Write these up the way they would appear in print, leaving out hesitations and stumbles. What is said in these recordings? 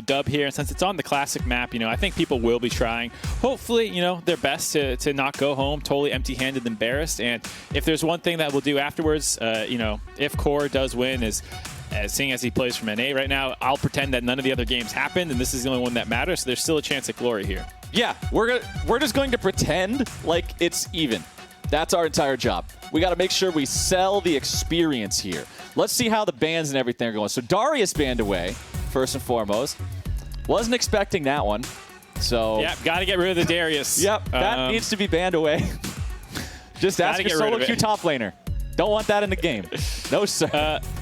dub here. And since it's on the classic map, I think people will be trying, hopefully, their best to not go home totally empty-handed, embarrassed. And if there's one thing that we'll do afterwards, if Core does win, is seeing as he plays from NA right now, I'll pretend that none of the other games happened, and this is the only one that matters. So there's still a chance at glory here. Yeah, we're just going to pretend like it's even. That's our entire job. We got to make sure we sell the experience here. Let's see how the bans and everything are going. So Darius banned away, first and foremost. Wasn't expecting that one. So yep, got to get rid of the Darius. Yep, that needs to be banned away. Just ask your solo queue top laner. Don't want that in the game. No, sir.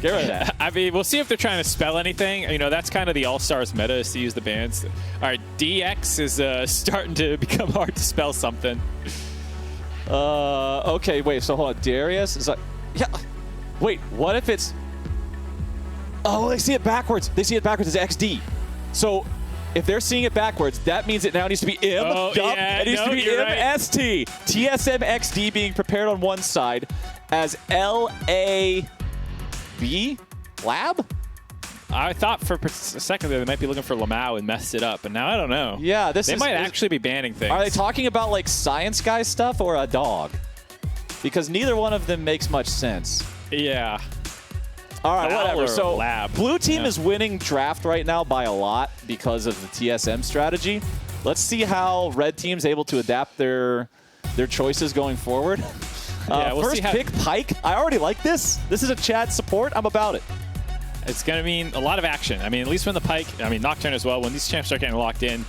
Get rid of that. I mean, we'll see if they're trying to spell anything. That's kind of the All-Stars meta, is to use the bans. All right, DX is starting to become hard to spell something. Okay, wait, so hold on. Darius is like, yeah. Wait, what if it's... Oh, they see it backwards. They see it backwards as XD. So if they're seeing it backwards, that means it now needs to be IM. Oh, yeah, it needs to be IM right. ST. TSM XD being prepared on one side as LAB Lab? I thought for a second there they might be looking for Lamau and messed it up, but now I don't know. Yeah, they might actually be banning things. Are they talking about like science guy stuff or a dog? Because neither one of them makes much sense. Yeah. All right, whatever. So Lab. Blue team is winning draft right now by a lot because of the TSM strategy. Let's see how red team's able to adapt their choices going forward. Yeah, we'll first pick Pyke. I already like this. This is a chat support. I'm about it. It's going to mean a lot of action. I mean, at least when the Pyke, Nocturne as well, when these champs start getting locked in,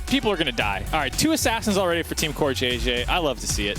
people are going to die. All right, 2 assassins already for Team CoreJJ. I love to see it.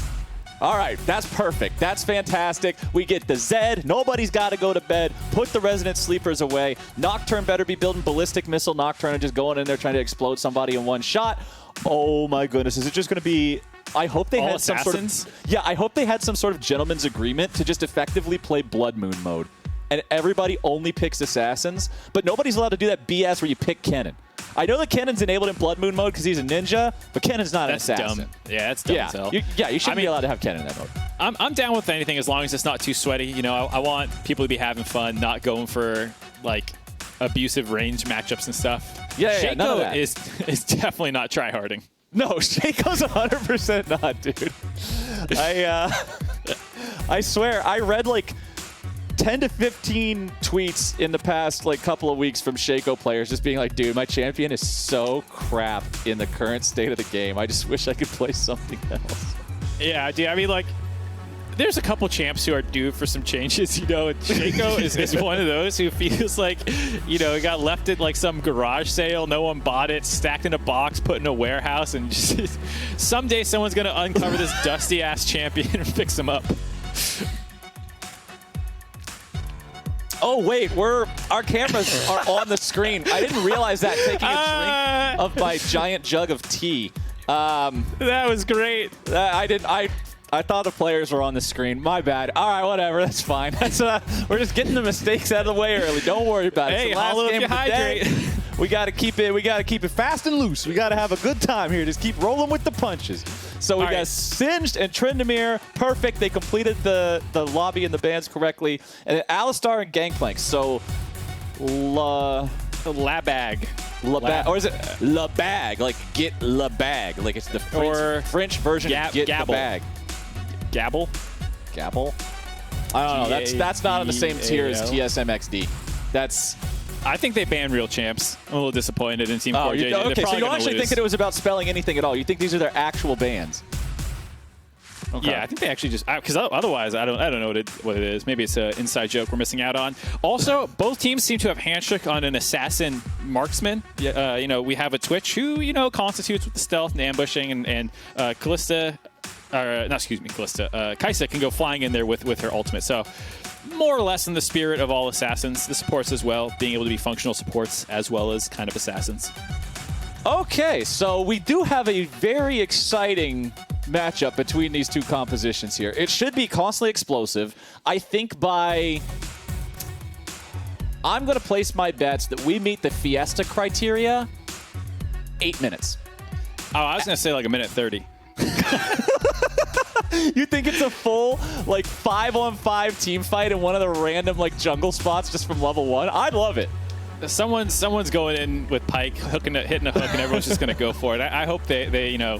All right, that's perfect. That's fantastic. We get the Zed. Nobody's got to go to bed. Put the resident sleepers away. Nocturne better be building ballistic missile Nocturne and just going in there trying to explode somebody in one shot. Oh my goodness, is it just going to be... I hope they had some sort of... Yeah, I hope they had some sort of gentleman's agreement to just effectively play Blood Moon mode. And everybody only picks assassins, but nobody's allowed to do that BS where you pick Kennen. I know that Kennen's enabled in Blood Moon mode because he's a ninja, but Kennen's not an assassin. Dumb. Yeah, that's dumb as hell. You shouldn't be allowed to have Kennen in that mode. I'm down with anything as long as it's not too sweaty. I want people to be having fun, not going for like abusive range matchups and stuff. Yeah, none of that. Shaco is definitely not tryharding. No, Shaco's 100% not, dude. I swear, I read like 10 to 15 tweets in the past couple of weeks from Shaco players just being like, dude, my champion is so crap in the current state of the game. I just wish I could play something else. Yeah, dude, I mean, there's a couple champs who are due for some changes, and Shaco is one of those who feels like, it got left at some garage sale, no one bought it, stacked in a box, put in a warehouse, and just someday someone's going to uncover this dusty-ass champion and fix him up. Oh, wait, our cameras are on the screen. I didn't realize that, taking a drink of my giant jug of tea. That was great. I thought the players were on the screen. My bad. All right, whatever. That's fine. We're just getting the mistakes out of the way early. Don't worry about it. Hey, it's the last game if you hydrate. We got to keep it fast and loose. We got to have a good time here. Just keep rolling with the punches. So we got Singed and Trindamere. Perfect. They completed the lobby and the bans correctly. And then Alistar and Gangplank. So Labag. Or is it La Bag? Like get La Bag. Like it's the French version of get the bag. Gabble? Gabble? I don't know. That's not on the same tier as TSM XD. I think they banned real champs. I'm a little disappointed in Team CoreJJ. Okay, so you don't actually think that it was about spelling anything at all. You think these are their actual bans? Okay. Yeah, I think they actually just... Because otherwise, I don't know what it is. Maybe it's an inside joke we're missing out on. Also, both teams seem to have handshake on an assassin marksman. We have a Twitch who, constitutes with the stealth and ambushing, and Kaisa can go flying in there with her ultimate. So more or less in the spirit of all assassins, the supports as well, being able to be functional supports as well as kind of assassins. Okay, so we do have a very exciting matchup between these two compositions here. It should be constantly explosive. I think I'm going to place my bets that we meet the Fiesta criteria 8 minutes. Oh, I was going to say like 1:30. You think it's a full 5-on-5 team fight in one of the random jungle spots just from level 1? I'd love it. someone's going in with Pyke, hitting a hook, and everyone's just going to go for it. I hope they you know,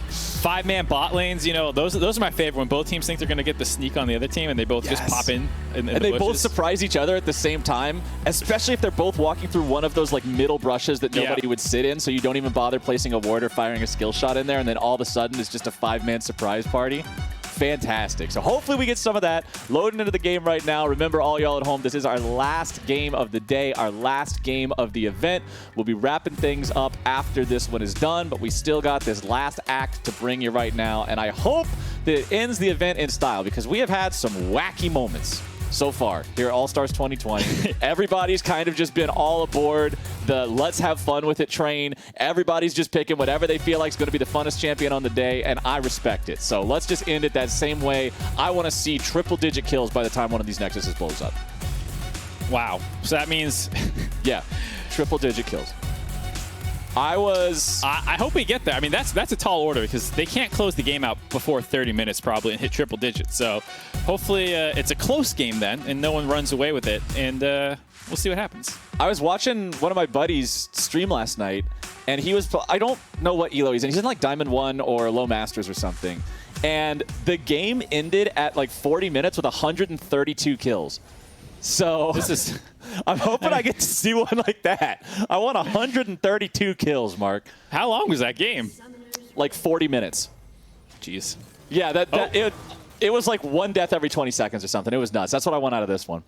5-man bot lanes, you know, those are my favorite when both teams think they're going to get the sneak on the other team and they both just pop in and they both surprise each other at the same time, especially if they're both walking through one of those like middle brushes that nobody would sit in, so you don't even bother placing a ward or firing a skill shot in there, and then all of a sudden it's just a 5-man surprise party. Fantastic. So hopefully we get some of that loading into the game right now. Remember, all y'all at home, this is our last game of the day, our last game of the event. We'll be wrapping things up after this one is done, but we still got this last act to bring you right now, and I hope that it ends the event in style, because we have had some wacky moments so far here at All-Stars 2020. Everybody's kind of just been all aboard the let's have fun with it train. Everybody's just picking whatever they feel like is going to be the funnest champion on the day, and I respect it. So let's just end it that same way. I want to see triple-digit kills by the time one of these Nexuses blows up. Wow. So that means... yeah, triple-digit kills. I hope we get there. I mean, that's a tall order because they can't close the game out before 30 minutes probably and hit triple digits. So hopefully it's a close game then and no one runs away with it. And we'll see what happens. I was watching one of my buddies stream last night, and he was, I don't know what elo he's in. He's in like Diamond 1 or Low Masters or something. And the game ended at like 40 minutes with 132 kills. So this is, I'm hoping I get to see one like that. I want 132 kills, Mark. How long was that game? Like 40 minutes. Jeez. Yeah, it was like one death every 20 seconds or something. It was nuts. That's what I want out of this one.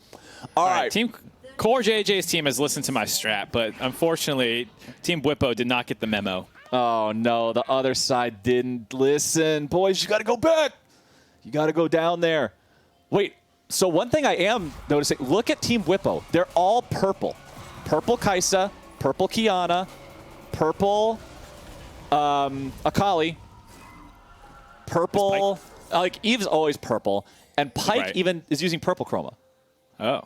All right. Team CoreJJ's team has listened to my strat, but unfortunately, Team Bwipo did not get the memo. Oh, no. The other side didn't listen. Boys, you got to go back. You got to go down there. Wait. So one thing I am noticing, look at Team Bwipo. They're all purple. Purple Kaisa, purple Qiyana, purple Akali, purple, like Eve's always purple, and Pyke even is using purple chroma. Oh.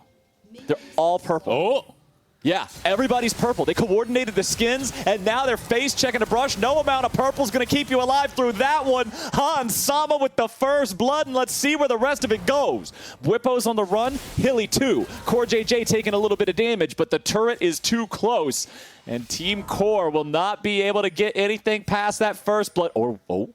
They're all purple. Oh. Yeah, everybody's purple. They coordinated the skins, and now they're face checking the brush. No amount of purple is going to keep you alive through that one. Han Sama with the first blood, and let's see where the rest of it goes. Bwipo's on the run. Hilly 2. CoreJJ taking a little bit of damage, but the turret is too close. And Team Core will not be able to get anything past that first blood. Or, oh.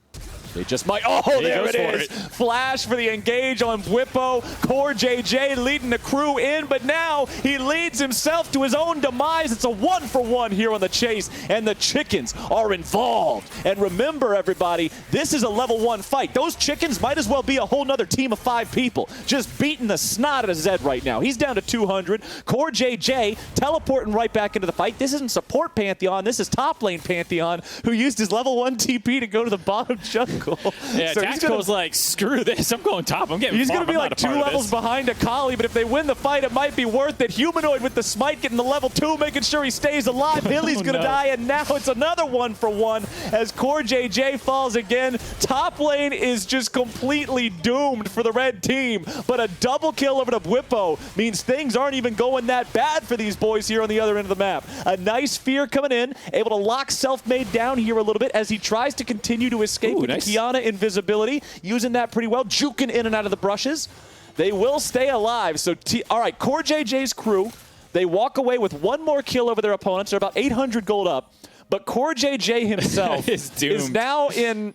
They just might. Oh, there it is. Flash for the engage on Bwipo. CoreJJ leading the crew in, but now he leads himself to his own demise. It's a 1-for-1 here on the chase, and the chickens are involved. And remember, everybody, this is a level 1 fight. Those chickens might as well be a whole nother team of 5 people, just beating the snot out of Zed right now. He's down to 200. CoreJJ teleporting right back into the fight. This isn't support Pantheon. This is top lane Pantheon, who used his level 1 TP to go to the bottom jungle. Yeah, so Tactical's like, screw this, I'm going top. I'm getting He's going to be like 2 levels this. behind Akali, but if they win the fight, it might be worth it. Humanoid with the smite getting the level 2, making sure he stays alive. Hilly's going to die, and now it's another 1-for-1 as CoreJJ falls again. Top lane is just completely doomed for the red team, but a double kill over to Bwipo means things aren't even going that bad for these boys here on the other end of the map. A nice fear coming in, able to lock Selfmade down here a little bit as he tries to continue to escape with nice. Qiyana invisibility, using that pretty well, juking in and out of the brushes. They will stay alive. So, all right, CoreJJ's crew, they walk away with 1 more kill over their opponents. They're about 800 gold up. But CoreJJ himself is now in...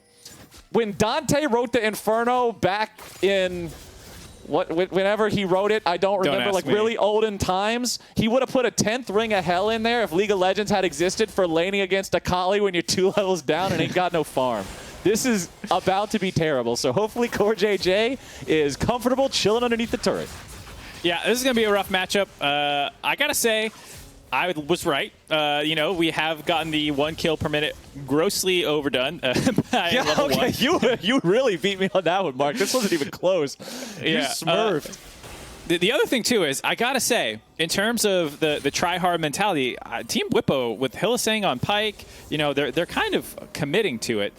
When Dante wrote the Inferno back in... whenever he wrote it, I don't remember, like really olden times, he would have put a 10th ring of hell in there if League of Legends had existed for laning against Akali when you're 2 levels down and ain't got no farm. This is about to be terrible, so hopefully CoreJJ is comfortable chilling underneath the turret. Yeah, this is going to be a rough matchup. I got to say, I was right. You know, we have gotten the 1 kill per minute grossly overdone. Yeah, okay, you really beat me on that one, Mark. This wasn't even close. You smurfed. The other thing, too, is I got to say, in terms of the try-hard mentality, Team Bwipo with Hylissang on Pyke, you know, they're kind of committing to it.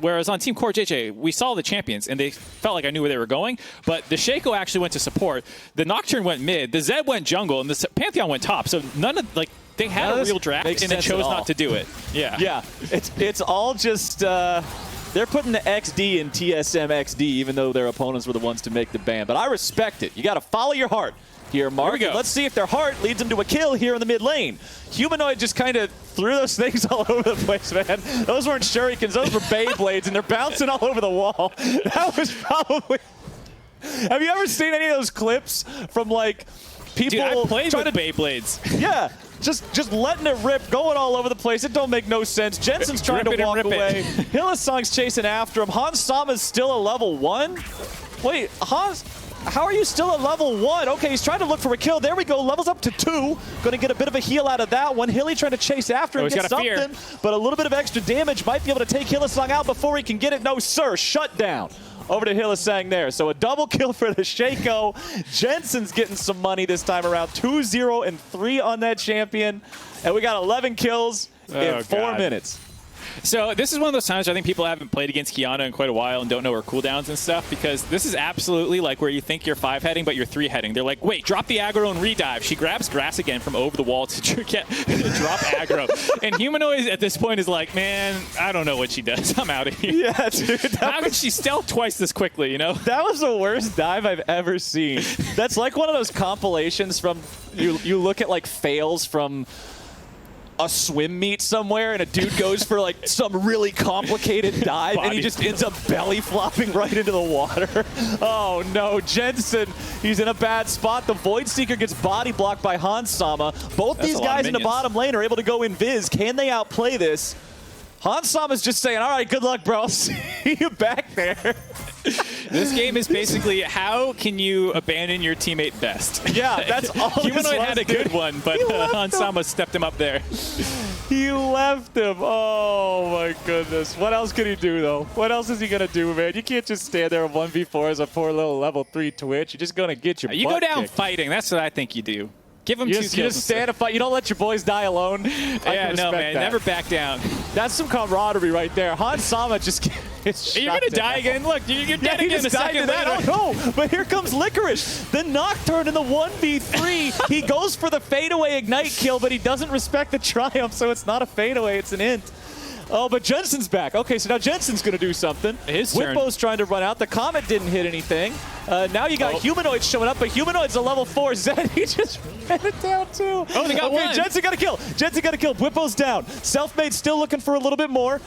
Whereas on Team CoreJJ, we saw the champions, and they felt like I knew where they were going. But the Shaco actually went to support. The Nocturne went mid. The Zed went jungle, and the Pantheon went top. So none of, like, they had a real draft, and they chose not to do it. Yeah. Yeah, it's all just... They're putting the XD in TSM XD, even though their opponents were the ones to make the ban. But I respect it. You got to follow your heart. here, Mark. Here we go. Let's see if their heart leads them to a kill here in the mid lane. Humanoid just kind of threw those things all over the place, man. Those weren't shurikens, those were Beyblades, and they're bouncing all over the wall. That was probably... Have you ever seen any of those clips from, like, people... Dude, I played with Beyblades. Yeah. Just letting it rip, going all over the place. It don't make no sense. Jensen's trying to walk away. Hylissang's chasing after him. Hans Sama's still a level 1? Wait, Hans... How are you still at level 1? Okay, he's trying to look for a kill. There we go. Levels up to 2. Going to get a bit of a heal out of that one. Hilly trying to chase after him, get something. But a little bit of extra damage might be able to take Hylissang out before he can get it. No, sir. Shut down. Over to Hylissang there. So a double kill for the Shaco. Jensen's getting some money this time around. 2-0 and 3 on that champion. And we got 11 kills in 4 minutes. So this is one of those times where I think people haven't played against Qiyana in quite a while and don't know her cooldowns and stuff, because this is absolutely like where you think you're 5-heading, but you're 3-heading. They're like, wait, drop the aggro and redive. She grabs grass again from over the wall to drop aggro. And Humanoid at this point is like, man, I don't know what she does. I'm out of here. Yeah, dude. How could she stealth twice this quickly, you know? That was the worst dive I've ever seen. That's like one of those compilations from, you look at like fails from a swim meet somewhere, and a dude goes for like some really complicated dive and he just ends up belly flopping right into the water. Oh no, Jensen, he's in a bad spot. The Void Seeker gets body blocked by Hans Sama. Both these guys in the bottom lane are able to go invis. Can they outplay this? Hans Sama's just saying, all right, good luck, bro. I'll see you back there. This game is basically how can you abandon your teammate best. Yeah, that's all. Humanoid had a good one, but Hans Sama stepped him up there. He left him. Oh my goodness. What else could he do though? What else is he gonna do, man? You can't just stand there and 1v4 as a poor little level 3 Twitch. You're just gonna get your butt go down kicked. fighting. That's what I think you do. Give him 2 kills. You just stand and fight. You don't let your boys die alone. Yeah, no, man. Never back down. That's some camaraderie right there. Hans Sama just gets shot. You're going to die again. Look, you're dead again in a second later. Oh, no. But here comes Licorice. The Nocturne in the 1v3. He goes for the fadeaway ignite kill, but he doesn't respect the triumph, so it's not a fadeaway. It's an int. Oh, but Jensen's back. Okay, so now Jensen's going to do something. His turn. Bwipo's trying to run out. The Comet didn't hit anything. Now you got Humanoid showing up, but Humanoid's a level 4 Zed. He just ran it down, too. Oh, they got one. Jensen got a kill. Jensen got a kill. Bwipo's down. Selfmade still looking for a little bit more.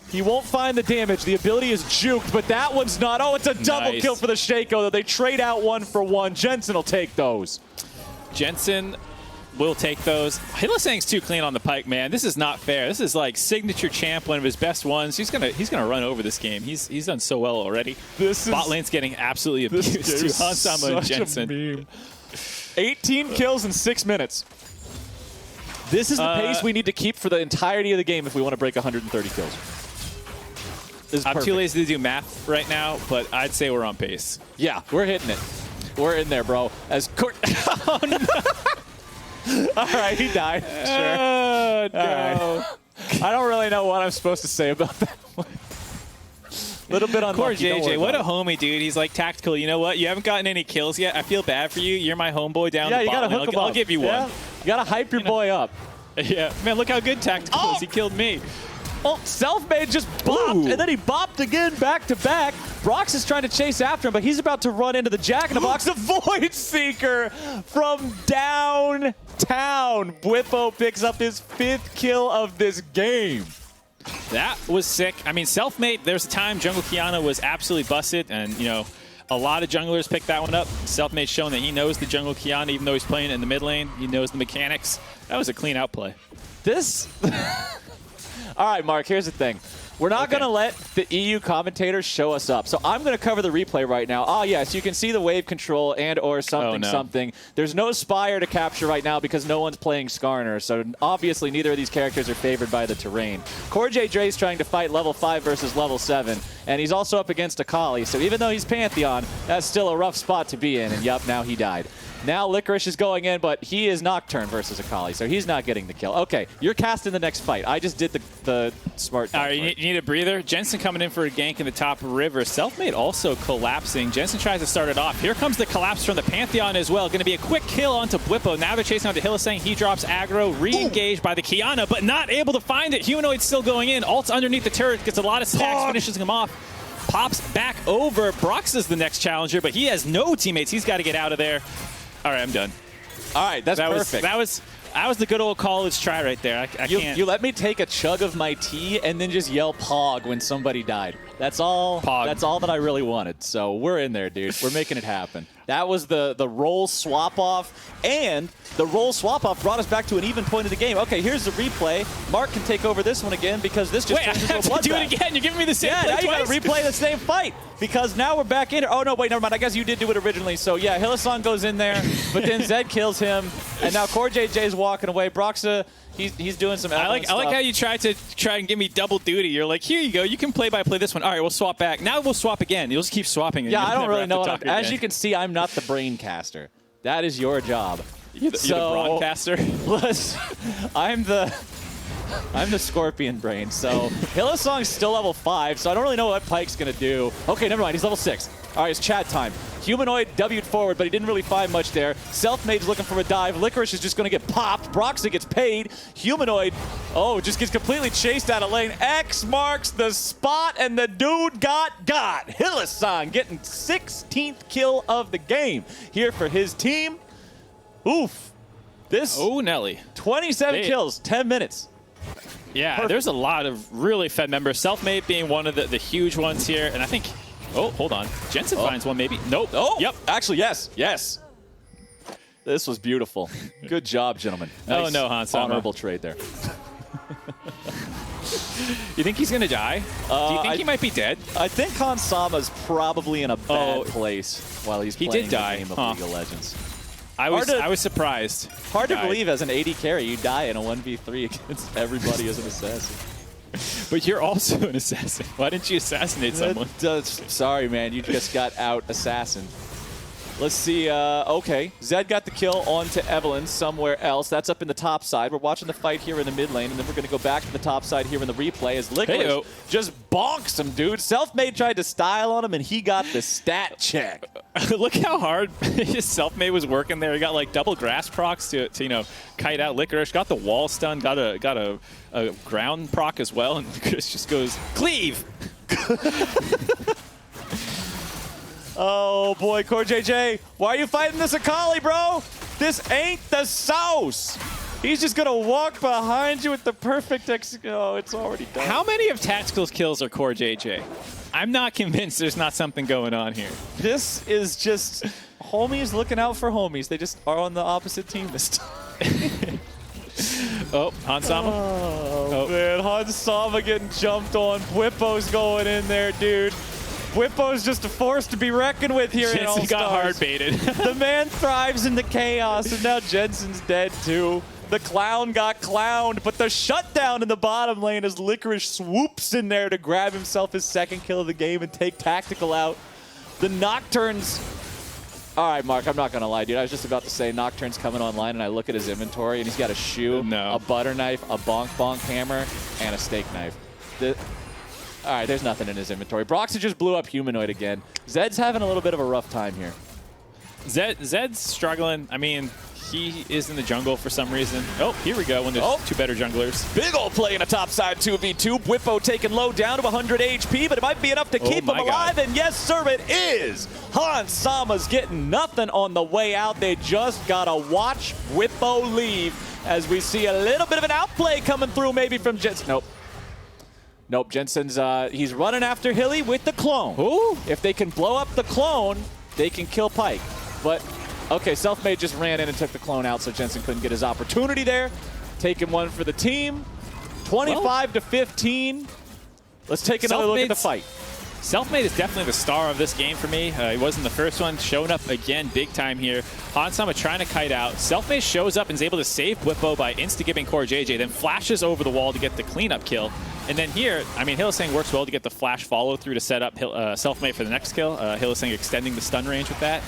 He won't find the damage. The ability is juked, but that one's not. Oh, it's a double kill for the Shaco. They trade out 1 for 1. Jensen will take those. Jensen will take those. Hylissang's too clean on the Pyke, man. This is not fair. This is like signature champ, one of his best ones. He's gonna run over this game. He's done so well already. Bot lane's getting absolutely abused to Hans Sama and Jensen. 18 kills in 6 minutes. This is the pace we need to keep for the entirety of the game if we want to break 130 kills. I'm too lazy to do math right now, but I'd say we're on pace. Yeah, we're hitting it. We're in there, bro. As oh, no. All right, he died. Sure. Oh, no. All right. I don't really know what I'm supposed to say about that one. Little bit on CoreJJ, what a homie, dude. He's like tactical. You know what? You haven't gotten any kills yet. I feel bad for you. You're my homeboy down the bottom. Yeah, you gotta hook him up. I'll give you one. You gotta hype your boy up. Yeah, man, look how good tactical is. He killed me. Oh, Selfmade just bopped, and then he bopped again back to back. Broxah is trying to chase after him, but he's about to run into the Jack-in-the-Box. The Void Seeker from downtown. Bwipo picks up his 5th kill of this game. That was sick. I mean, Selfmade, there's a time Jungle Qiyana was absolutely busted, and, you know, a lot of junglers picked that one up. Selfmade's shown that he knows the Jungle Qiyana, even though he's playing in the mid lane. He knows the mechanics. That was a clean outplay. This... All right, Mark, here's the thing. We're not going to let the EU commentators show us up. So I'm going to cover the replay right now. Oh, yes, you can see the wave control and or something, something. There's no Spire to capture right now because no one's playing Skarner. So obviously neither of these characters are favored by the terrain. CoreJJ is trying to fight level 5 versus level 7. And he's also up against Akali. So even though he's Pantheon, that's still a rough spot to be in. And yup, now he died. Now Licorice is going in, but he is Nocturne versus Akali, so he's not getting the kill. Okay, you're casting the next fight. I just did the smart thing. All right, you need a breather. Jensen coming in for a gank in the top river. Selfmade also collapsing. Jensen tries to start it off. Here comes the collapse from the Pantheon as well. Going to be a quick kill onto Bwipo. Now they're chasing onto Hylissang. He drops aggro, re-engaged by the Qiyana, but not able to find it. Humanoid's still going in. Ult's underneath the turret, gets a lot of stacks, finishes him off. Pops back over. Broxah's the next challenger, but he has no teammates. He's got to get out of there. All right, I'm done. All right, that's perfect. That was the good old college try right there. I can't. You let me take a chug of my tea and then just yell "Pog" when somebody died. That's all. Pog. That's all that I really wanted. So we're in there, dude. We're making it happen. That was the role swap off, and the role swap off brought us back to an even point of the game. Okay, here's the replay. Mark can take over this one again because this just wait. I have to do it again. You're giving me the same. Yeah, play now twice? you got to replay the same fight because now we're back in. Oh no, wait, never mind. I guess you did do it originally. So yeah, Hylissang goes in there, but then Zed kills him, and now CoreJJ is walking away. Broxah. He's doing some. I like how you try and give me double duty. You're like, here you go. You can play this one. All right, we'll swap back. Now we'll swap again. You'll just keep swapping. Yeah, I don't really know. As you can see, I'm not the braincaster. That is your job. You're the broadcaster. I'm the Scorpion brain. So Hylissang's still level 5, so I don't really know what Pyke's gonna do. Okay, never mind. He's level 6. All right, it's Chad time. Humanoid W'd forward, but he didn't really find much there. Selfmade's looking for a dive. Licorice is just going to get popped. Broxah gets paid. Humanoid, just gets completely chased out of lane. X marks the spot, and the dude got. Hylissang getting 16th kill of the game here for his team. Oof. Oh, Nelly. 27 kills, 10 minutes. Yeah, Perfect. There's a lot of really fed members. Selfmade being one of the huge ones here, and I think. Oh, hold on. Jensen finds one, maybe. Nope. Oh, yep. Actually, yes. Yes. This was beautiful. Good job, gentlemen. Nice, oh, no, Hansama. Honorable trade there. You think he's going to die? Do you think he might be dead? I think Hansama's probably in a bad place while he's playing the game of League of Legends. I was surprised. Hard to believe as an AD carry you die in a 1v3 against everybody as an assassin. But you're also an assassin. Why didn't you assassinate someone? Sorry, man. You just got out-assassined. Let's see. Okay. Zed got the kill onto Evelynn somewhere else. That's up in the top side. We're watching the fight here in the mid lane, and then we're going to go back to the top side here in the replay as Licorice just bonks him, dude. Selfmade tried to style on him, and he got the stat check. Look how hard his Selfmade was working there. He got like double grass procs to kite out Licorice. Got the wall stun. Got a ground proc as well, and Licorice just goes cleave. Oh boy, CoreJJ, why are you fighting this Akali, bro? This ain't the sauce. He's just gonna walk behind you with the perfect Oh, it's already done. How many of Tactical's kills are CoreJJ? I'm not convinced there's not something going on here. This is just homies looking out for homies. They just are on the opposite team this time. Oh, Hansama. Oh, man, Hansama getting jumped on. Bwipo's going in there, dude. Bwipo's just a force to be reckoned with here in All-Stars. Jensen got hard baited. The man thrives in the chaos, and now Jensen's dead too. The clown got clowned, but the shutdown in the bottom lane as Licorice swoops in there to grab himself his second kill of the game and take Tactical out. The Nocturnes. All right, Mark, I'm not going to lie, dude. I was just about to say Nocturne's coming online, and I look at his inventory, and he's got a shoe, a butter knife, a bonk hammer, and a steak knife. All right, there's nothing in his inventory. Broxah just blew up Humanoid again. Zed's having a little bit of a rough time here. Zed's struggling. I mean, he is in the jungle for some reason. Oh, here we go when there's two better junglers. Big ol' play in a topside 2v2. Bwipo taking low down to 100 HP, but it might be enough to keep him alive. And yes, sir, it is. Hansama's getting nothing on the way out. They just got to watch Bwipo leave as we see a little bit of an outplay coming through maybe from Jensen. Nope, Jensen's, he's running after Hilly with the clone. Ooh. If they can blow up the clone, they can kill Pyke. But, okay, Selfmade just ran in and took the clone out, so Jensen couldn't get his opportunity there. Taking one for the team. 25 to 15. Let's take another look at the fight. Selfmade is definitely the star of this game for me. He wasn't the first one, showing up again big time here. Hansama trying to kite out. Selfmade shows up and is able to save Bwipo by insta-giving CoreJJ, then flashes over the wall to get the cleanup kill. And then here, I mean, Hylissang works well to get the flash follow-through to set up Selfmade for the next kill. Hylissang extending the stun range with that.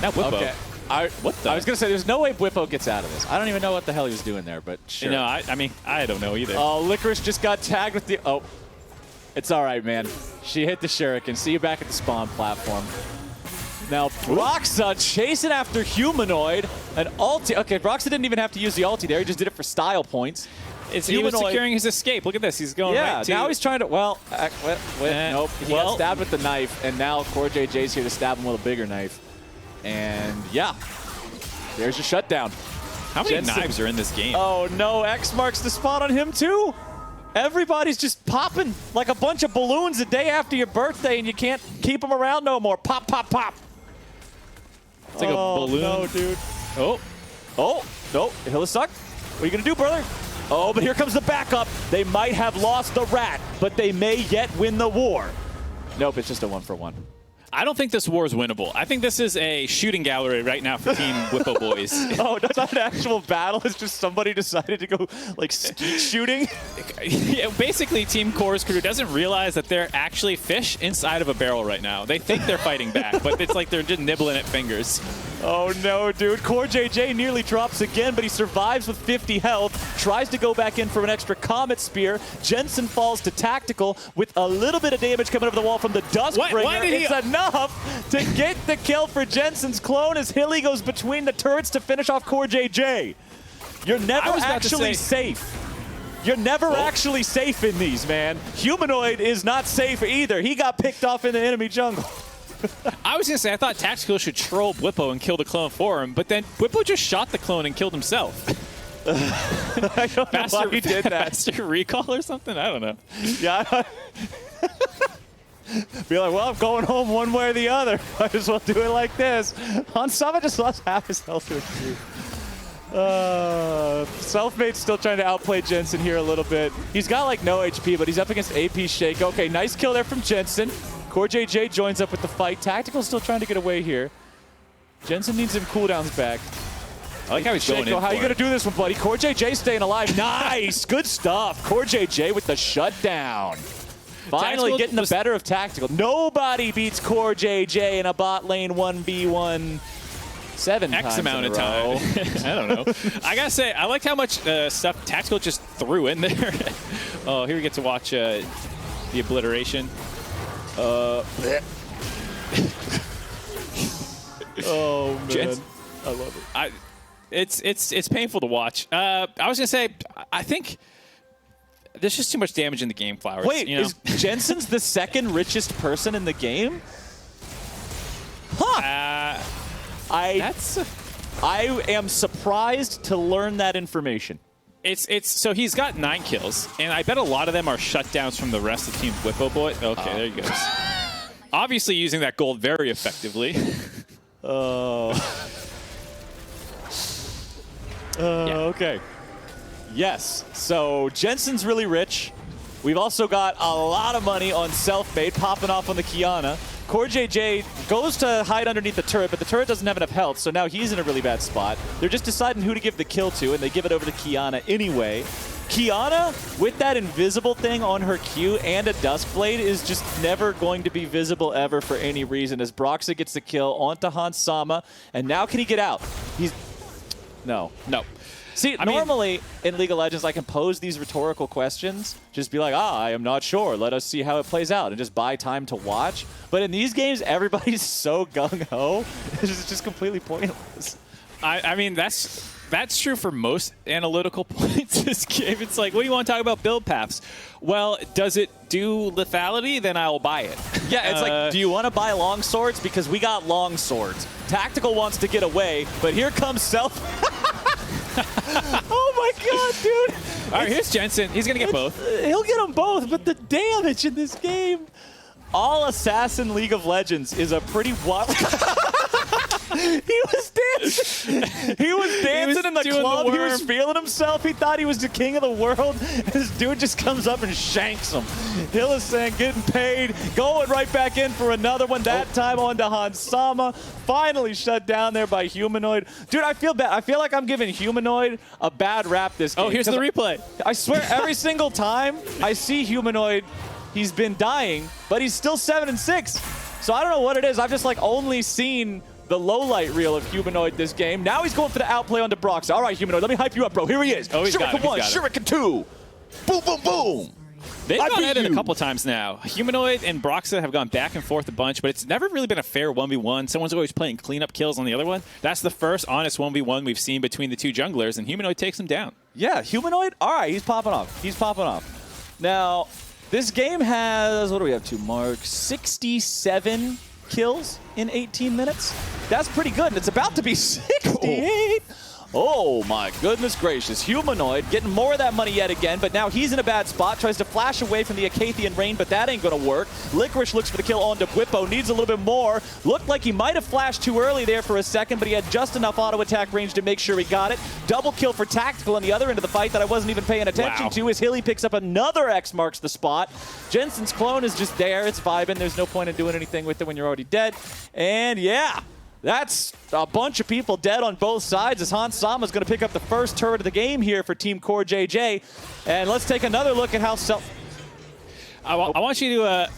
Now Bwipo. Okay. I was going to say, there's no way Bwipo gets out of this. I don't even know what the hell he was doing there, but sure. You know, I mean, I don't know either. Oh, Licorice just got tagged with the... Oh. It's all right, man. She hit the shuriken. See you back at the spawn platform. Now, Broxah chasing after Humanoid. An ulti. Okay, Broxah didn't even have to use the ulti there. He just did it for style points. He was securing his escape. Look at this. He's going right to... now he's trying to... Well, nope. He got stabbed with the knife, and now CoreJJ's here to stab him with a bigger knife. And, yeah. There's your shutdown. How many Jensen. knives are in this game? Oh no, X marks the spot on him too. Everybody's just popping like a bunch of balloons a day after your birthday, and you can't keep them around no more. Pop, pop, pop. It's like a balloon. No, dude. Oh. Oh, no. Hylissang, what are you going to do, brother? Oh, but here comes the backup. They might have lost the rat, but they may yet win the war. Nope, it's just a 1-for-1. I don't think this war is winnable. I think this is a shooting gallery right now for Team Bwipo boys. Oh, that's not an actual battle. It's just somebody decided to go, like, skeet shooting? Yeah, basically, Team Core's crew doesn't realize that they're actually fish inside of a barrel right now. They think they're fighting back, but it's like they're just nibbling at fingers. Oh, no, dude. CoreJJ nearly drops again, but he survives with 50 health. Tries to go back in for an extra Comet Spear. Jensen falls to Tactical with a little bit of damage coming over the wall from the Duskbringer. Why did he... It's enough to get the kill for Jensen's clone as Hilly goes between the turrets to finish off CoreJJ. You're never actually safe. You're never actually safe in these, man. Humanoid is not safe either. He got picked off in the enemy jungle. I was going to say, I thought Tactical should troll Bwipo and kill the clone for him, but then Bwipo just shot the clone and killed himself. I don't know why he did that. Faster recall or something? I don't know. Yeah. Be like, well, I'm going home one way or the other. I just want to do it like this. Hansama just lost half his health to a cube. Selfmade's still trying to outplay Jensen here a little bit. He's got like no HP, but he's up against AP Shaco. Okay, nice kill there from Jensen. CoreJJ joins up with the fight. Tactical's still trying to get away here. Jensen needs some cooldowns back. I like how he's going in. How are you going to do this one, buddy? CoreJJ staying alive. Nice. Good stuff. CoreJJ with the shutdown. Finally getting the better of Tactical. Nobody beats CoreJJ in a bot lane 1v1 7 X times amount in of a row. time. I don't know. I gotta say, I liked how much stuff Tactical just threw in there. Oh, here we get to watch the obliteration. Oh, man. I love it. It's painful to watch. I was gonna say, I think there's just too much damage in the game, Flowers. Wait, you know? is Jensen's the second richest person in the game? Huh. I am surprised to learn that information. So he's got 9 kills, and I bet a lot of them are shutdowns from the rest of Team Bwipo boy. Okay, there he goes. Obviously using that gold very effectively. Okay. Yes. So Jensen's really rich. We've also got a lot of money on Selfmade popping off on the Kiana. CoreJJ goes to hide underneath the turret, but the turret doesn't have enough health, so now he's in a really bad spot. They're just deciding who to give the kill to, and they give it over to Kiana anyway. Kiana, with that invisible thing on her Q and a Duskblade, is just never going to be visible ever for any reason, as Broxah gets the kill onto Hansama, and now can he get out? No. See, normally in League of Legends, I can pose these rhetorical questions, just be like, I am not sure. Let us see how it plays out, and just buy time to watch. But in these games, everybody's so gung-ho, it's just completely pointless. I mean, that's true for most analytical points in this game. It's like, what do you want to talk about build paths? Well, does it do lethality? Then I'll buy it. Yeah, it's like, do you want to buy long swords? Because we got long swords. Tactical wants to get away, but here comes Self. Oh my god, dude. All right, here's Jensen. He's going to get both. He'll get them both, but the damage in this game. All Assassin League of Legends is a pretty wild... He was dancing. He was dancing in the club. He was feeling himself. He thought he was the king of the world. This dude just comes up and shanks him. Hylissang getting paid, going right back in for another one. That time onto Hansama. Finally shut down there by Humanoid. Dude, I feel bad. I feel like I'm giving Humanoid a bad rap this game. Oh, here's the replay. I swear, every single time I see Humanoid, he's been dying, but he's still 7-6. So I don't know what it is. I've just like only seen the low-light reel of Humanoid this game. Now he's going for the outplay onto Broxah. All right, Humanoid, let me hype you up, bro. Here he is. Oh, he's got him. Shuriken 1, Shuriken 2. Boom, boom, boom. They've gone at it a couple times now. Humanoid and Broxah have gone back and forth a bunch, but it's never really been a fair 1v1. Someone's always playing cleanup kills on the other one. That's the first honest 1v1 we've seen between the two junglers, and Humanoid takes him down. Yeah, Humanoid, all right, he's popping off. He's popping off. Now, this game has, what do we have to mark? 67 kills in 18 minutes. That's pretty good, and it's about to be 68. Oh my goodness gracious. Humanoid getting more of that money yet again, but now he's in a bad spot. Tries to flash away from the Acathian rain, but that ain't going to work. Licorice looks for the kill onto Bwipo. Needs a little bit more. Looked like he might have flashed too early there for a second, but he had just enough auto attack range to make sure he got it. Double kill for Tactical on the other end of the fight that I wasn't even paying attention to as Hilly picks up another X marks the spot. Jensen's clone is just there. It's vibing. There's no point in doing anything with it when you're already dead. And yeah. That's a bunch of people dead on both sides as Hans Sama's going to pick up the first turret of the game here for Team CoreJJ. And let's take another look at how I want you to,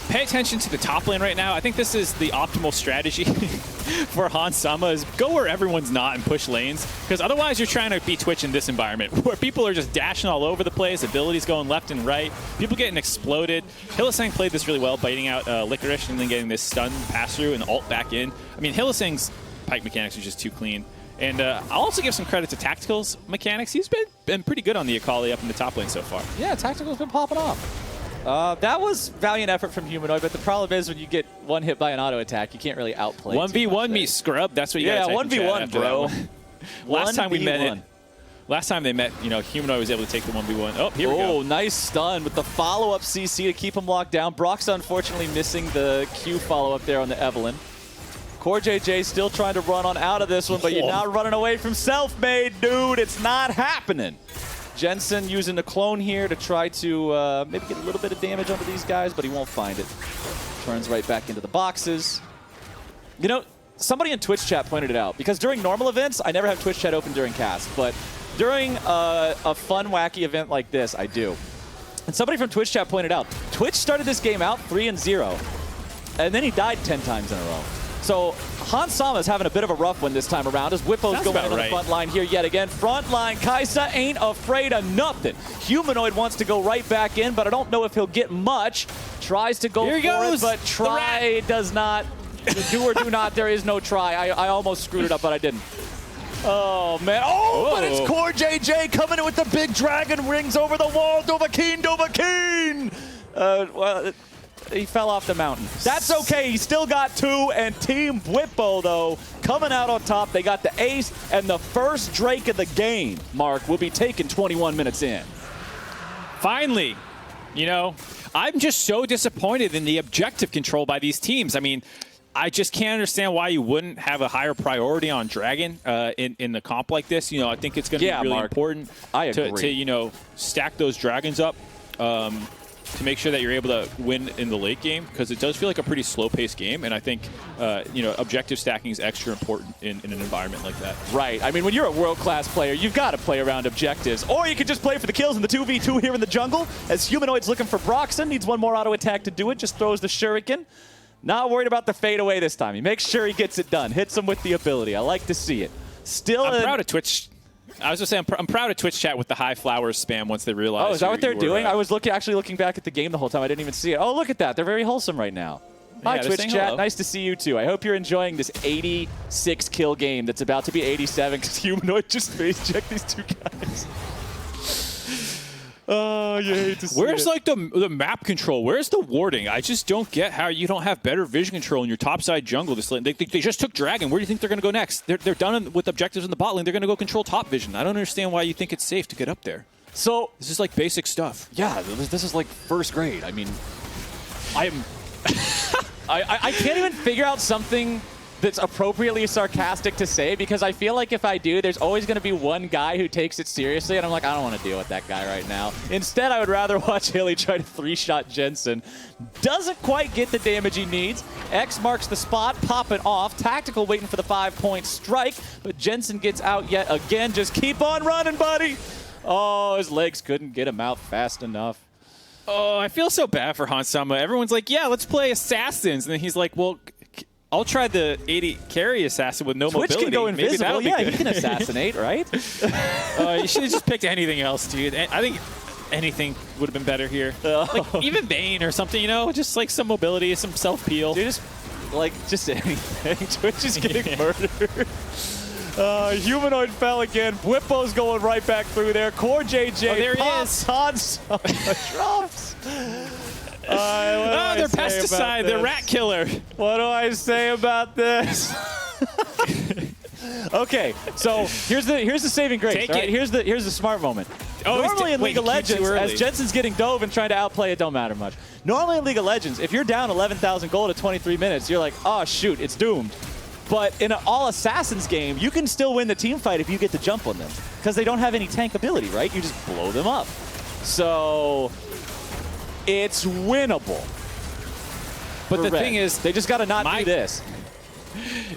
pay attention to the top lane right now. I think this is the optimal strategy for Hans Sama is go where everyone's not and push lanes. Because otherwise you're trying to be Twitch in this environment where people are just dashing all over the place, abilities going left and right, people getting exploded. Hylissang played this really well, biting out Licorice and then getting this stun pass through and ult back in. I mean, Hylissang's Pyke mechanics are just too clean. And I'll also give some credit to Tactical's mechanics. He's been pretty good on the Akali up in the top lane so far. Yeah, Tactical's been popping off. That was valiant effort from Humanoid, but the problem is when you get one hit by an auto attack, you can't really outplay. 1v1 me scrub. That's what you got to type in chat. Yeah, 1v1, bro. Last time we met it. Last time they met, Humanoid was able to take the 1v1. Oh, here we go. Oh, nice stun with the follow-up CC to keep him locked down. Broxah unfortunately missing the Q follow-up there on the Evelynn. CoreJJ still trying to run on out of this one, but you're not running away from Selfmade, dude. It's not happening. Jensen using the clone here to try to maybe get a little bit of damage onto these guys, but he won't find it. Turns right back into the boxes. Somebody in Twitch chat pointed it out, because during normal events, I never have Twitch chat open during cast, but during a fun, wacky event like this, I do. And somebody from Twitch chat pointed out, Twitch started this game out 3-0, and then he died 10 times in a row. So Hans Sama's having a bit of a rough one this time around as Bwipo's going in on the front line here yet again. Front line, Kaisa ain't afraid of nothing. Humanoid wants to go right back in, but I don't know if he'll get much. Tries to go for it, but try does not. Do or do not, there is no try. I almost screwed it up, but I didn't. Oh, man. Oh, but it's CoreJJ coming in with the big dragon rings over the wall. Dovahkiin! Well, he fell off the mountain. That's okay. He still got two, and Team Bwipo, though, coming out on top. They got the ace, and the first Drake of the game, Mark, will be taken 21 minutes in. Finally, I'm just so disappointed in the objective control by these teams. I mean, I just can't understand why you wouldn't have a higher priority on Dragon in the comp like this. I think it's going to be really important to stack those Dragons up to make sure that you're able to win in the late game, because it does feel like a pretty slow-paced game, and I think objective stacking is extra important in an environment like that. Right. I mean, when you're a world-class player, you've got to play around objectives, or you could just play for the kills in the 2v2 here in the jungle, as Humanoid's looking for Broxah, needs one more auto attack to do it, just throws the shuriken. Not worried about the fadeaway this time. He makes sure he gets it done. Hits him with the ability. I like to see it. I'm proud of Twitch. I was just saying, I'm proud of Twitch chat with the high flowers spam once they realize. Oh, is that what they're doing? I was actually looking back at the game the whole time. I didn't even see it. Oh, look at that. They're very wholesome right now. Hi, Twitch chat. Hello. Nice to see you, too. I hope you're enjoying this 86 kill game that's about to be 87 because Humanoid just face checked these two guys. Oh, you hate to see Where's like the map control? Where's the warding? I just don't get how you don't have better vision control in your topside jungle. They just took Dragon. Where do you think they're going to go next? They're done with objectives in the bot lane. They're going to go control top vision. I don't understand why you think it's safe to get up there. So this is like basic stuff. Yeah, this is like first grade. I mean, I can't even figure out something that's appropriately sarcastic to say, because I feel like if I do, there's always going to be one guy who takes it seriously, and I'm like, I don't want to deal with that guy right now. Instead, I would rather watch Hilly try to 3-shot Jensen. Doesn't quite get the damage he needs. X marks the spot, popping off. Tactical waiting for the 5-point strike, but Jensen gets out yet again. Just keep on running, buddy. Oh, his legs couldn't get him out fast enough. Oh, I feel so bad for Hans Sama. Everyone's like, yeah, let's play Assassins. And then he's like, well, I'll try the 80 carry assassin with no Twitch mobility. Can go invisible. Yeah, he can assassinate, right? You should have just picked anything else, dude. I think anything would have been better here. Like even Bane or something, just like some mobility, some self-peel. Dude, just anything. Twitch is getting murdered. Humanoid fell again. Bwipo's going right back through there. CoreJJ there he is. Hans drops. Oh, they're pesticide. They're rat killer. What do I say about this? Okay, so here's the saving grace. Take right? it. Here's the smart moment. Oh, Normally in League of Legends, as Jensen, Jensen's getting dove and trying to outplay, it don't matter much. Normally in League of Legends, if you're down 11,000 gold at 23 minutes, you're like, oh shoot, it's doomed. But in an all Assassins game, you can still win the team fight if you get the jump on them, because they don't have any tank ability, right? You just blow them up. So it's winnable. But the thing is, they just got to not do this.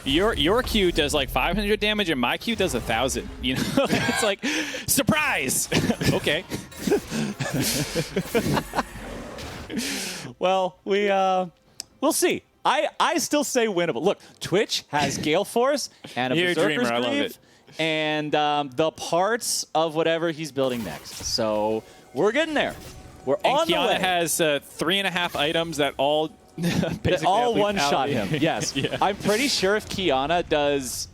Your Q does like 500 damage and my Q does 1,000. You know, it's like surprise. Okay. Well, we'll see. I still say winnable. Look, Twitch has Gale Force and a Berserker's Greave and the parts of whatever he's building next. So we're getting there. We're on the way. Kiana has 3.5 items that all that all one-shot him. Yes. Yeah. I'm pretty sure if Kiana does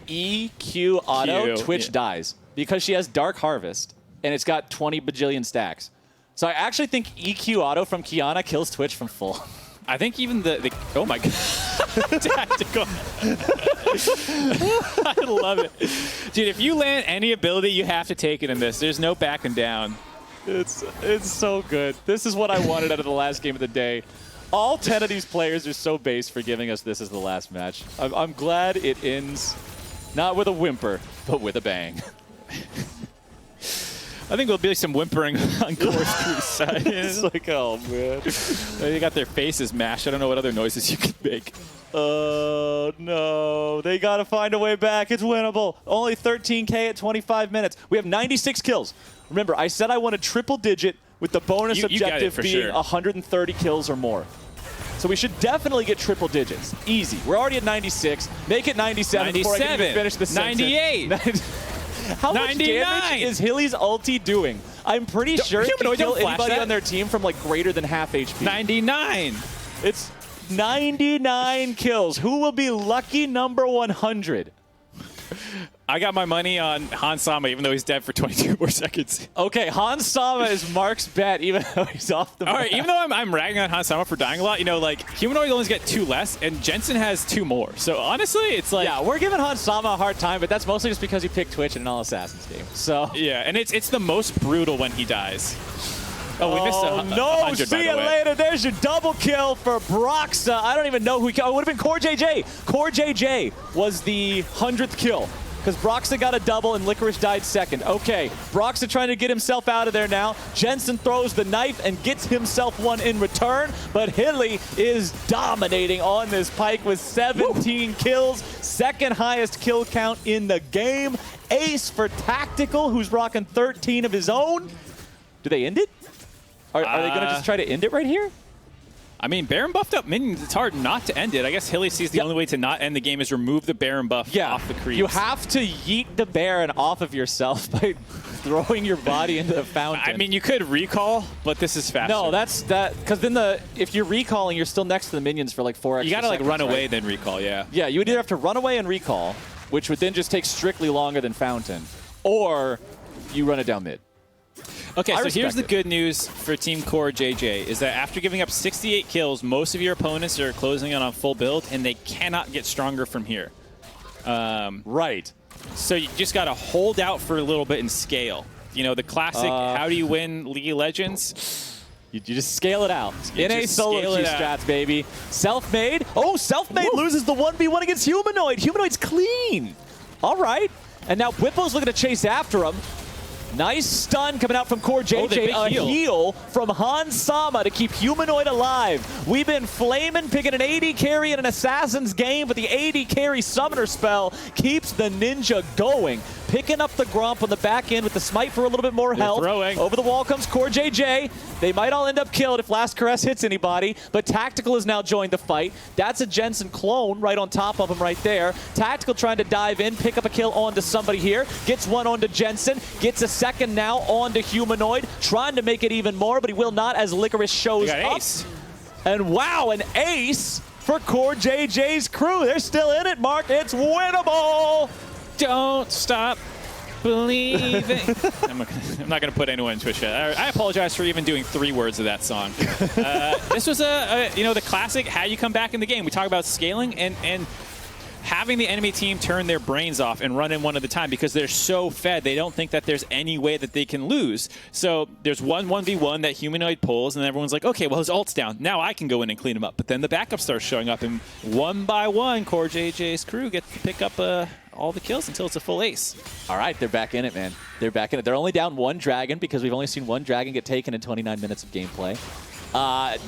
EQ auto, Twitch dies because she has Dark Harvest and it's got 20 bajillion stacks. So I actually think EQ auto from Kiana kills Twitch from full. I think even the oh my god, tactical. I love it, dude. If you land any ability, you have to take it in this. There's no backing down. It's so good. This is what I wanted out of the last game of the day. All 10 of these players are so base for giving us this as the last match. I'm glad it ends not with a whimper, but with a bang. I think there'll be some whimpering on Core's Crew's side. It's like, oh man. They got their faces mashed. I don't know what other noises you can make. Oh no, they gotta find a way back. It's winnable. Only 13K at 25 minutes. We have 96 kills. Remember, I said I wanted triple digit with the bonus objective being 130 kills or more. So we should definitely get triple digits. Easy. We're already at 96. Make it 97 before I can even finish the sentence. 98. How much damage is Hilly's ulti doing? I'm pretty sure it can kill anybody on their team from like greater than half HP. 99. It's 99 kills. Who will be lucky number 100? I got my money on Hans Sama, even though he's dead for 22 more seconds. Okay, Hans Sama is Mark's bet, even though he's off the map. All right, even though I'm ragging on Hans Sama for dying a lot, you know, like, Humanoid only get 2 less, and Jensen has 2 more. So, honestly, it's like... Yeah, we're giving Hans Sama a hard time, but that's mostly just because he picked Twitch in an All-Assassins game. So... Yeah, and it's the most brutal when he dies. Oh, we missed a no, 100, see you later. There's your double kill for Broxah. I don't even know who he killed. It would have been CoreJJ. CoreJJ was the 100th kill, because Broxah got a double and Licorice died second. Okay, Broxah trying to get himself out of there now. Jensen throws the knife and gets himself one in return, but Hilly is dominating on this Pyke with 17 kills, second highest kill count in the game. Ace for Tactical, who's rocking 13 of his own. Do they end it? Are they going to just try to end it right here? I mean, Baron buffed up minions. It's hard not to end it. I guess Hilly sees the only way to not end the game is remove the Baron buff off the creeps. You have to yeet the Baron off of yourself by throwing your body into the fountain. I mean, you could recall, but this is faster. No, because then if you're recalling, you're still next to the minions for like 4 extra You got to like run away, right? then recall, yeah. Yeah, you would either have to run away and recall, which would then just take strictly longer than fountain, or you run it down mid. Okay, so here's the good news for Team CoreJJ is that after giving up 68 kills, most of your opponents are closing in on full build, and they cannot get stronger from here. Right. So you just got to hold out for a little bit and scale. You know, the classic, how do you win League of Legends? You just scale it out. NA solo queue strats, baby. Selfmade. Oh, Selfmade loses the 1v1 against Humanoid. Humanoid's clean. All right. And now Bwipo's looking to chase after him. Nice stun coming out from CoreJJ. A heal from Hans Sama to keep Humanoid alive. We've been flaming, picking an AD carry in an Assassin's game, but the AD carry summoner spell keeps the ninja going. Picking up the Grump on the back end with the smite for a little bit more health. Over the wall comes CoreJJ. They might all end up killed if Last Caress hits anybody, but Tactical has now joined the fight. That's a Jensen clone right on top of him right there. Tactical trying to dive in, pick up a kill onto somebody here. Gets one onto Jensen, gets a second now onto Humanoid, trying to make it even more, but he will not as Licorice shows up. Ace. And wow, an ace for CoreJJ's crew. They're still in it, Mark. It's winnable. Don't stop. believing. I'm not going to put anyone in Twitch chat. I apologize for even doing 3 words of that song. This was the classic how you come back in the game. We talk about scaling and having the enemy team turn their brains off and run in one at a time because they're so fed. They don't think that there's any way that they can lose. So there's 1v1 that Humanoid pulls, and everyone's like, okay, well, his ult's down. Now I can go in and clean him up. But then the backup starts showing up, and one by one, CoreJJ's crew gets to pick up all the kills until it's a full ace. All right, they're back in it, man. They're back in it. They're only down 1 dragon because we've only seen 1 dragon get taken in 29 minutes of gameplay.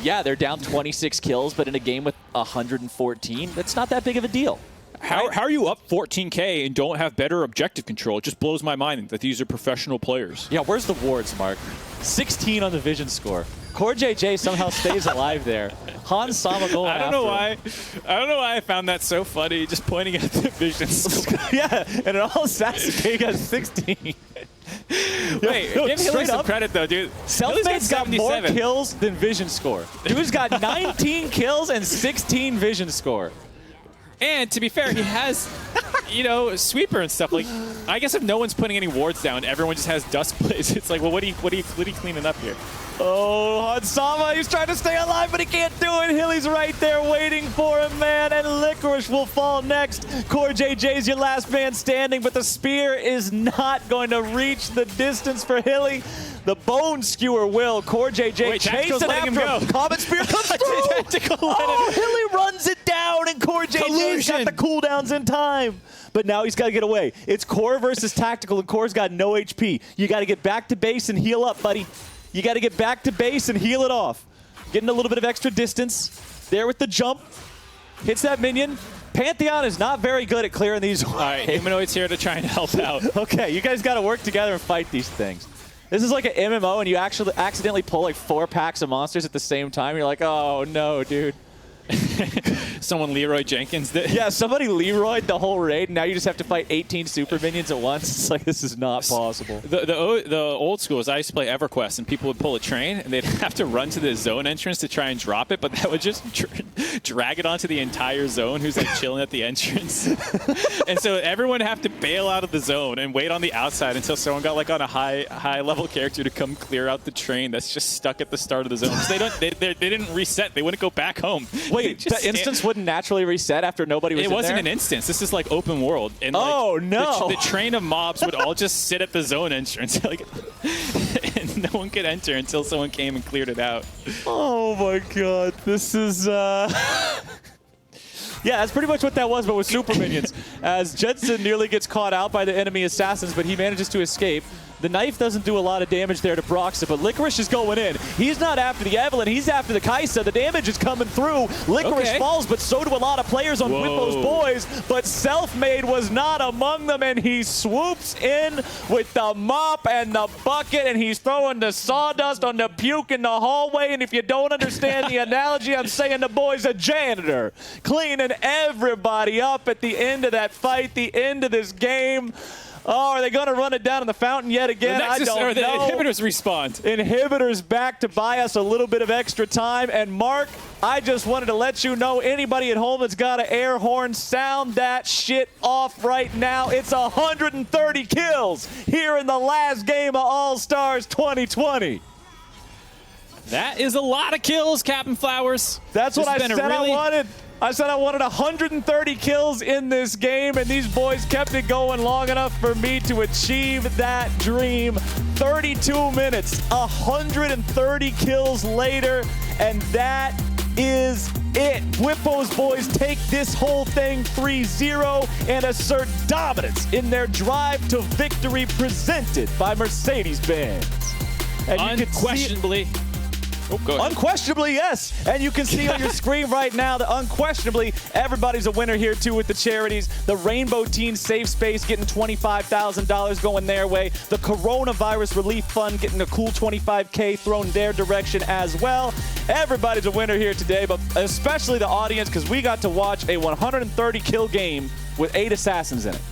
Yeah, they're down 26 kills, but in a game with 114, that's not that big of a deal. How are you up 14K and don't have better objective control? It just blows my mind that these are professional players. Yeah, where's the wards, Mark? 16 on the vision score. CoreJJ somehow stays alive there. Hans Sama going I don't know why I found that so funny, just pointing at the vision score. Yeah, and it all Assassin has 16. Wait, give Hilly some credit though, dude. Selfmade's got more kills than vision score. Dude's got 19 kills and 16 vision score. And to be fair, he has, sweeper and stuff. Like, I guess if no one's putting any wards down, everyone just has dust blaze. It's like, well, what are you cleaning up here? Oh, Hansama, he's trying to stay alive, but he can't do it. Hilly's right there waiting for him, man. And Licorice will fall next. CoreJJ's your last man standing, but the spear is not going to reach the distance for Hilly. The Bone Skewer will. CoreJJ chases after him. Comet Spear comes through. Hilly runs it down, and CoreJJ's got the cooldowns in time. But now he's got to get away. It's Core versus Tactical, and Core's got no HP. You got to get back to base and heal up, buddy. You got to get back to base and heal it off. Getting a little bit of extra distance. There with the jump. Hits that minion. Pantheon is not very good at clearing these. All right, Humanoid's here to try and help out. Okay, you guys got to work together and fight these things. This is like an MMO, and you actually accidentally pull like 4 packs of monsters at the same time. You're like, oh, no, dude. Someone Leroy Jenkins did. Yeah, somebody Leroy'd the whole raid, and now you just have to fight 18 super minions at once. It's like, this is not possible. The old schools, I used to play EverQuest, and people would pull a train, and they'd have to run to the zone entrance to try and drop it, but that would just drag it onto the entire zone who's like chilling at the entrance. And so everyone would have to bail out of the zone and wait on the outside until someone got like on a high level character to come clear out the train that's just stuck at the start of the zone. So they didn't reset. They wouldn't go back home. Wait, the instance wouldn't naturally reset after nobody was in there? It wasn't an instance. This is like open world. And oh, no. The train of mobs would all just sit at the zone entrance. And no one could enter until someone came and cleared it out. Oh, my God. This is... Yeah, that's pretty much what that was, but with super minions. As Jensen nearly gets caught out by the enemy assassins, but he manages to escape. The knife doesn't do a lot of damage there to Broxah, but Licorice is going in. He's not after the Evelynn, he's after the Kaisa. The damage is coming through. Licorice falls, but so do a lot of players on Bwipo's boys. But Selfmade was not among them, and he swoops in with the mop and the bucket, and he's throwing the sawdust on the puke in the hallway. And if you don't understand the analogy, I'm saying the boy's a janitor, cleaning everybody up at the end of that fight, the end of this game. Oh, are they going to run it down in the fountain yet again? I don't know. The inhibitors respawned. Inhibitors back to buy us a little bit of extra time. And Mark, I just wanted to let you know, anybody at home that's got an air horn, sound that shit off right now. It's 130 kills here in the last game of All-Stars 2020. That is a lot of kills, Captain Flowers. That's what I said I wanted. I said I wanted 130 kills in this game, and these boys kept it going long enough for me to achieve that dream. 32 minutes, 130 kills later, and that is it. Bwipo's boys take this whole thing 3-0 and assert dominance in their drive to victory presented by Mercedes-Benz. Unquestionably. Oh, go ahead. Unquestionably, yes. And you can see on your screen right now that unquestionably everybody's a winner here, too, with the charities. The Rainbow Teen Safe Space getting $25,000 going their way. The Coronavirus Relief Fund getting a cool $25K thrown their direction as well. Everybody's a winner here today, but especially the audience, because we got to watch a 130-kill game with 8 assassins in it.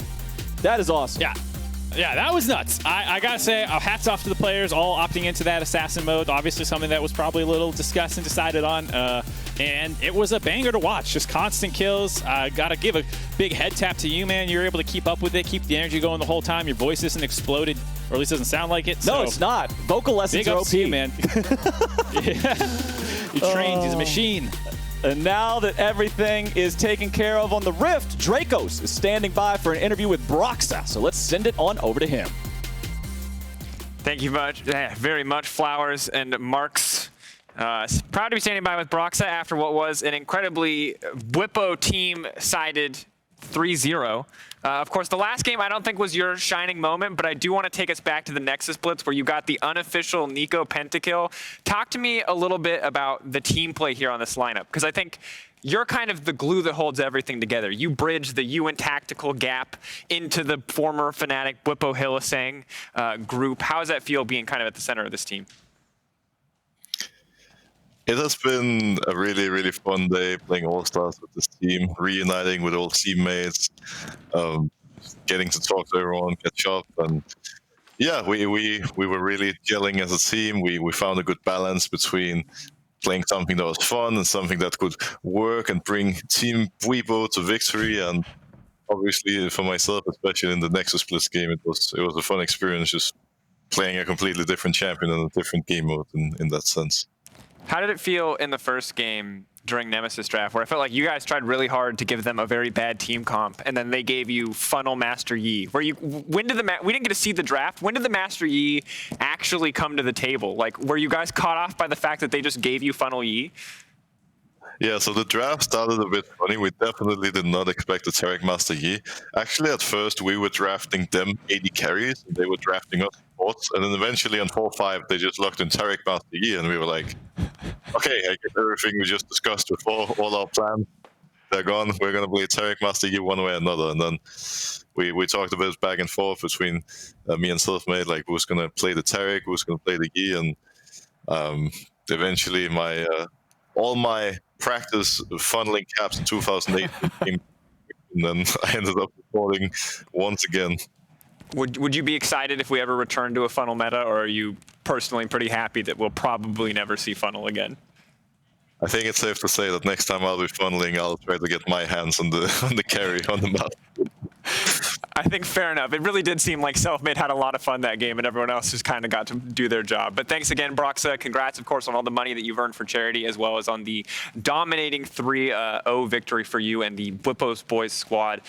That is awesome. Yeah, that was nuts. I gotta say, hats off to the players all opting into that assassin mode. Obviously something that was probably a little discussed and decided on. and it was a banger to watch. Just constant kills. Gotta give a big head tap to you, man. You're able to keep up with it, keep the energy going the whole time. Your voice isn't exploded, or at least doesn't sound like it. No, so it's not. Vocal lessons big are ups OP. to you, man. He trained. He's a machine. And now that everything is taken care of on the Rift, Dracos is standing by for an interview with Broxah. So let's send it on over to him. Thank you very much, Flowers and Markz. Proud to be standing by with Broxah after what was an incredibly Bwipo team-sided 3-0. Of course, the last game I don't think was your shining moment, but I do want to take us back to the Nexus Blitz where you got the unofficial Nico pentakill. Talk to me a little bit about the team play here on this lineup, because I think you're kind of the glue that holds everything together. You bridge the Ewan tactical gap into the former Fnatic Bwipo Hylissang group. How does that feel being kind of at the center of this team? It has been a really, really fun day playing All-Stars with this team, reuniting with old teammates, getting to talk to everyone, catch up, and yeah, we were really gelling as a team. We found a good balance between playing something that was fun and something that could work and bring Team Bwipo to victory. And obviously, for myself, especially in the Nexus Blitz game, it was a fun experience just playing a completely different champion and a different game mode in that sense. How did it feel in the first game during Nemesis draft, where I felt like you guys tried really hard to give them a very bad team comp, and then they gave you Funnel Master Yi? We didn't get to see the draft. When did the Master Yi actually come to the table? Like, were you guys caught off by the fact that they just gave you Funnel Yi? Yeah, so the draft started a bit funny. We definitely did not expect the Tarek Master Yi. Actually, at first, we were drafting them 80 carries, and they were drafting us bots. And then eventually on 4-5, they just locked in Tarek Master Yi, and we were like, okay, I get everything we just discussed before, all our plans, they're gone. We're going to play Tarek Master Yi one way or another. And then we talked a bit back and forth between me and Selfmade, like who's going to play the Tarek, who's going to play the Yi. And eventually all my practice funneling caps in 2008 came, and then I ended up recording once again. Would you be excited if we ever return to a funnel meta, or are you personally pretty happy that we'll probably never see funnel again? I think it's safe to say that next time I'll be funneling, I'll try to get my hands on the carry on the map. I think fair enough. It really did seem like Selfmade had a lot of fun that game, and everyone else just kind of got to do their job. But thanks again, Broxah. Congrats, of course, on all the money that you've earned for charity, as well as on the dominating 3-0 victory for you and the Bwipo's Boys squad.